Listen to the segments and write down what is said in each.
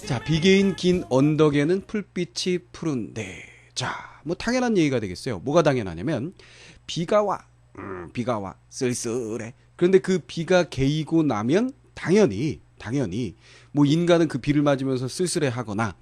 자, 비계인 긴 언덕에는 풀빛이 푸른데. 자, 뭐 당연한 얘기가 되겠어요. 뭐가 당연하냐면 비가 와. 비가 와. 쓸쓸해. 그런데 그 비가 개이고 나면 당연히 뭐 인간은 그 비를 맞으면서 쓸쓸해 하거나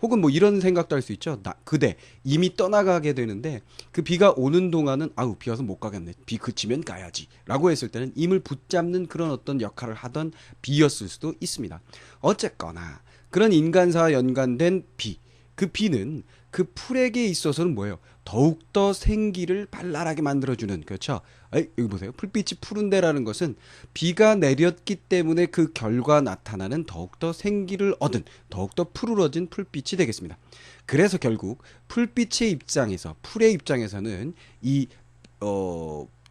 혹은 뭐 이런 생각도 할 수 있죠. 그대 이미 떠나가게 되는데 그 비가 오는 동안은 아우 비 와서 못 가겠네. 비 그치면 가야지라고 했을 때는 임을 붙잡는 그런 어떤 역할을 하던 비였을 수도 있습니다. 어쨌거나 그런 인간사와 연관된 비, 그 비는 그 풀에게 있어서는 뭐예요? 더욱더 생기를 발랄하게 만들어주는, 그렇죠? 여기 보세요. 풀빛이 푸른데라는 것은 비가 내렸기 때문에 그 결과 나타나는 더욱더 생기를 얻은, 더욱더 푸르러진 풀빛이 되겠습니다. 그래서 결국 풀빛의 입장에서, 풀의 입장에서는 이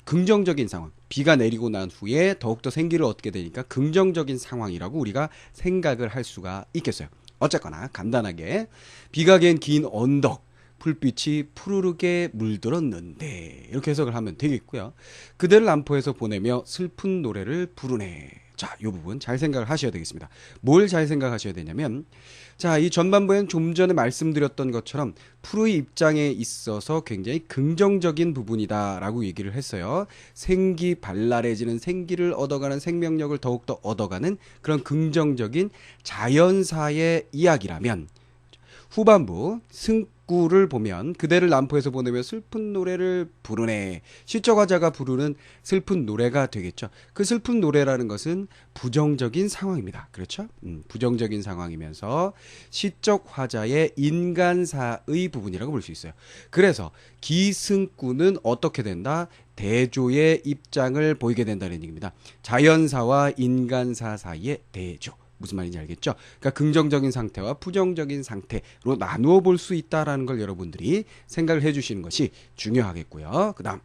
긍정적인 상황, 비가 내리고 난 후에 더욱더 생기를 얻게 되니까 긍정적인 상황이라고 우리가 생각을 할 수가 있겠어요. 어쨌거나 간단하게 비가 갠 긴 언덕, 풀빛이 푸르르게 물들었는데 이렇게 해석을 하면 되겠고요. 그대를 남포에서 보내며 슬픈 노래를 부르네. 자, 이 부분 잘 생각을 하셔야 되겠습니다. 뭘 잘 생각하셔야 되냐면, 자, 이 전반부엔 좀 전에 말씀드렸던 것처럼 프로의 입장에 있어서 굉장히 긍정적인 부분이다라고 얘기를 했어요. 생기 발랄해지는, 생기를 얻어가는, 생명력을 더욱더 얻어가는 그런 긍정적인 자연사의 이야기라면, 후반부 승구를 보면 그대를 남포에서 보내며 슬픈 노래를 부르네. 시적 화자가 부르는 슬픈 노래가 되겠죠. 그 슬픈 노래라는 것은 부정적인 상황입니다. 그렇죠? 부정적인 상황이면서 시적 화자의 인간사의 부분이라고 볼 수 있어요. 그래서 기승구는 어떻게 된다? 대조의 입장을 보이게 된다는 얘기입니다. 자연사와 인간사 사이의 대조. 무슨 말인지 알겠죠? 그러니까 긍정적인 상태와 부정적인 상태로 나누어 볼 수 있다라는 걸 여러분들이 생각을 해주시는 것이 중요하겠고요. 그 다음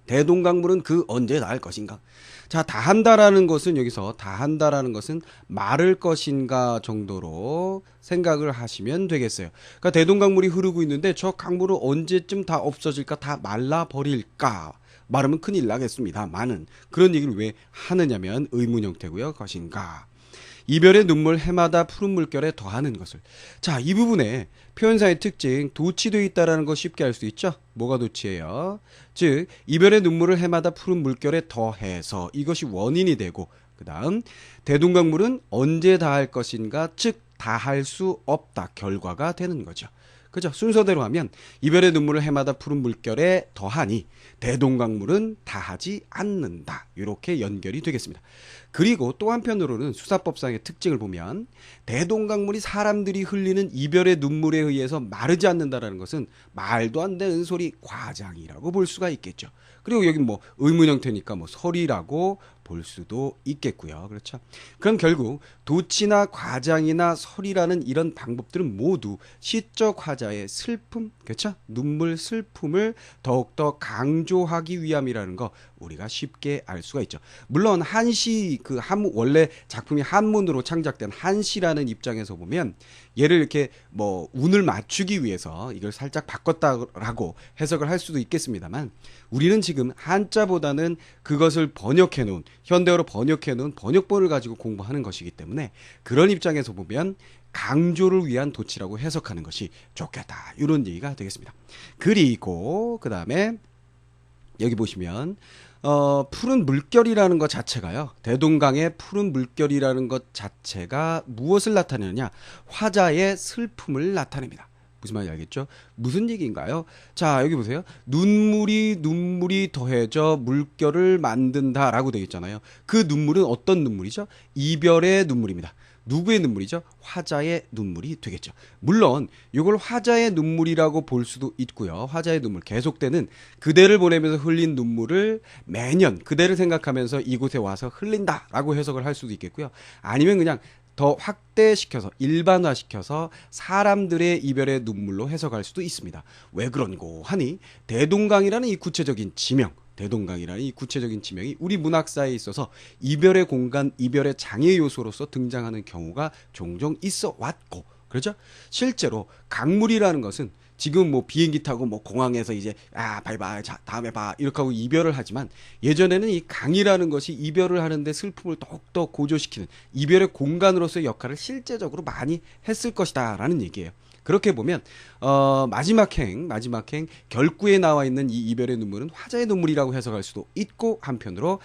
대동강물은 그 언제 닿을 것인가? 자, 다한다라는 것은 여기서 다한다라는 것은 마를 것인가 정도로 생각을 하시면 되겠어요. 그러니까 대동강물이 흐르고 있는데 저 강물은 언제쯤 다 없어질까? 다 말라버릴까? 말하면 큰일 나겠습니다. 많은 그런 얘기를 왜 하느냐면 의문 형태고요. 것인가? 이별의 눈물 해마다 푸른 물결에 더하는 것을. 자, 이 부분에 표현사의 특징 도치되어 있다라는 거 쉽게 알 수 있죠. 뭐가 도치예요? 즉 이별의 눈물을 해마다 푸른 물결에 더해서 이것이 원인이 되고, 그 다음 대동강물은 언제 다할 것인가, 즉 다할 수 없다 결과가 되는 거죠. 그죠? 순서대로 하면 이별의 눈물을 해마다 푸른 물결에 더하니 대동강물은 다하지 않는다. 이렇게 연결이 되겠습니다. 그리고 또 한편으로는 수사법상의 특징을 보면 대동강물이 사람들이 흘리는 이별의 눈물에 의해서 마르지 않는다라는 것은 말도 안 되는 소리, 과장이라고 볼 수가 있겠죠. 그리고 여기 뭐 의문 형태니까 뭐 설이라고 볼 수도 있겠고요. 그렇죠? 그럼 결국 도치나 과장이나 설이라는 이런 방법들은 모두 시적 화자의 슬픔, 그렇죠? 눈물, 슬픔을 더욱더 강조하기 위함이라는 거 우리가 쉽게 알 수가 있죠. 물론 한시 원래 작품이 한문으로 창작된 한시라는 입장에서 보면 얘를 이렇게 뭐 운을 맞추기 위해서 이걸 살짝 바꿨다라고 해석을 할 수도 있겠습니다만, 우리는 지금 한자보다는 그것을 번역해 놓은, 현대어로 번역해 놓은 번역본을 가지고 공부하는 것이기 때문에 그런 입장에서 보면 강조를 위한 도치라고 해석하는 것이 좋겠다, 이런 얘기가 되겠습니다. 그리고 그 다음에 여기 보시면 푸른 물결이라는 것 자체가요, 대동강의 푸른 물결이라는 것 자체가 무엇을 나타내느냐? 화자의 슬픔을 나타냅니다. 무슨 말인지 알겠죠? 무슨 얘기인가요? 자, 여기 보세요. 눈물이 더해져 물결을 만든다라고 되어 있잖아요. 그 눈물은 어떤 눈물이죠? 이별의 눈물입니다. 누구의 눈물이죠? 화자의 눈물이 되겠죠. 물론 이걸 화자의 눈물이라고 볼 수도 있고요. 화자의 눈물, 계속되는 그대를 보내면서 흘린 눈물을 매년 그대를 생각하면서 이곳에 와서 흘린다라고 해석을 할 수도 있겠고요. 아니면 그냥 더 확대시켜서 일반화시켜서 사람들의 이별의 눈물로 해석할 수도 있습니다. 왜 그런고 하니 대동강이라는 이 구체적인 지명, 대동강이라는 이 구체적인 지명이 우리 문학사에 있어서 이별의 공간, 이별의 장애 요소로서 등장하는 경우가 종종 있어 왔고, 그렇죠? 실제로 강물이라는 것은 지금 뭐 비행기 타고 뭐 공항에서 이제 바이바이 자 다음에 봐 이렇게 하고 이별을 하지만 예전에는 이 강이라는 것이 이별을 하는데 슬픔을 더욱더 고조시키는 이별의 공간으로서의 역할을 실제적으로 많이 했을 것이다라는 얘기예요. 그렇게 보면 마지막 행 결구에 나와 있는 이 이별의 눈물은 화자의 눈물이라고 해석할 수도 있고 한편으로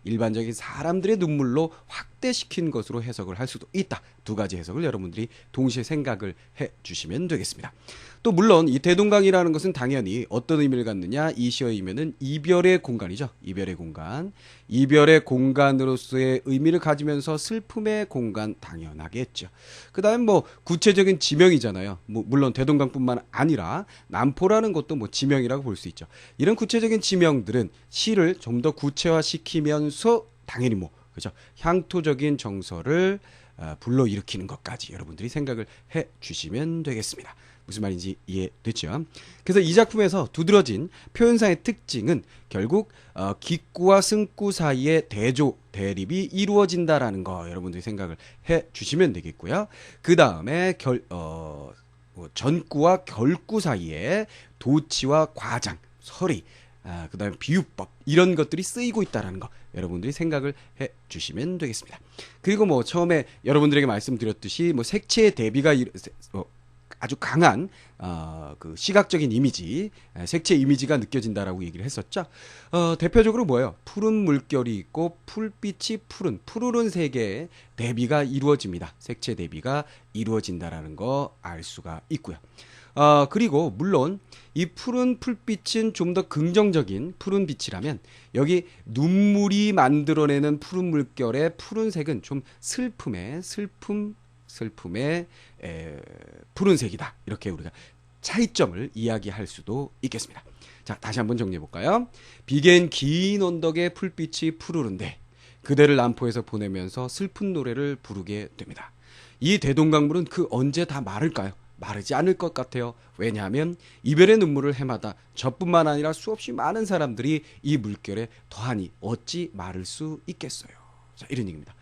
일반적인 사람들의 눈물로 확대시킨 것으로 해석을 할 수도 있다. 두 가지 해석을 여러분들이 동시에 생각을 해 주시면 되겠습니다. 또 물론 이 대동강이라는 것은 당연히 어떤 의미를 갖느냐, 이 시의 의미는 이별의 공간이죠. 이별의 공간. 이별의 공간으로서의 의미를 가지면서 슬픔의 공간 당연하겠죠. 그 다음에 뭐 구체적인 지명이잖아요. 뭐 물론 대동강뿐만 아니라 남포라는 것도 뭐 지명이라고 볼 수 있죠. 이런 구체적인 지명들은 시를 좀 더 구체화시키면서 당연히 뭐 그죠, 향토적인 정서를 불러일으키는 것까지 여러분들이 생각을 해 주시면 되겠습니다. 무슨 말인지 이해됐죠? 그래서 이 작품에서 두드러진 표현상의 특징은 결국 기구와 승구 사이의 대립이 이루어진다라는 거 여러분들이 생각을 해 주시면 되겠고요. 그 다음에 전구와 결구 사이에 도치와 과장, 서리, 그 다음에 비유법 이런 것들이 쓰이고 있다는 거 여러분들이 생각을 해 주시면 되겠습니다. 그리고 뭐 처음에 여러분들에게 말씀드렸듯이 뭐 색채의 대비가 아주 강한 그 시각적인 이미지, 색채 이미지가 느껴진다라고 얘기를 했었죠. 대표적으로 뭐예요? 푸른 물결이 있고 풀빛이 푸르른 색의 대비가 이루어집니다. 색채 대비가 이루어진다라는 거 알 수가 있고요. 그리고 물론 이 푸른 풀빛은 좀 더 긍정적인 푸른 빛이라면 여기 눈물이 만들어내는 푸른 물결의 푸른색은 좀 슬픔의 푸른색이다. 이렇게 우리가 차이점을 이야기할 수도 있겠습니다. 자, 다시 한번 정리해 볼까요? 비겐 긴 언덕의 풀빛이 푸르른데 그대를 남포에서 보내면서 슬픈 노래를 부르게 됩니다. 이 대동강물은 그 언제 다 마를까요? 마르지 않을 것 같아요. 왜냐하면 이별의 눈물을 해마다 저뿐만 아니라 수없이 많은 사람들이 이 물결에 더하니 어찌 마를 수 있겠어요. 자, 이런 얘기입니다.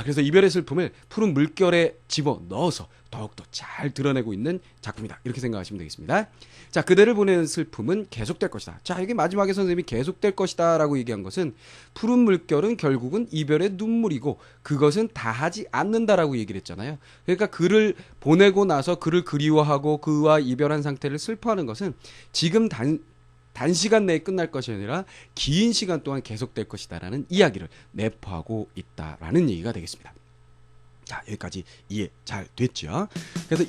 그래서 이별의 슬픔을 푸른 물결에 집어넣어서 더욱더 잘 드러내고 있는 작품이다. 이렇게 생각하시면 되겠습니다. 자, 그대를 보내는 슬픔은 계속될 것이다. 자, 여기 마지막에 선생님이 계속될 것이다 라고 얘기한 것은 푸른 물결은 결국은 이별의 눈물이고 그것은 다하지 않는다라고 얘기를 했잖아요. 그러니까 그를 보내고 나서 그를 그리워하고 그와 이별한 상태를 슬퍼하는 것은 지금 단시간 내에 끝날 것이 아니라 긴 시간 동안 계속될 것이다라는 이야기를 내포하고 있다라는 얘기가 되겠습니다. 자, 여기까지 이해 잘 됐죠? 그래서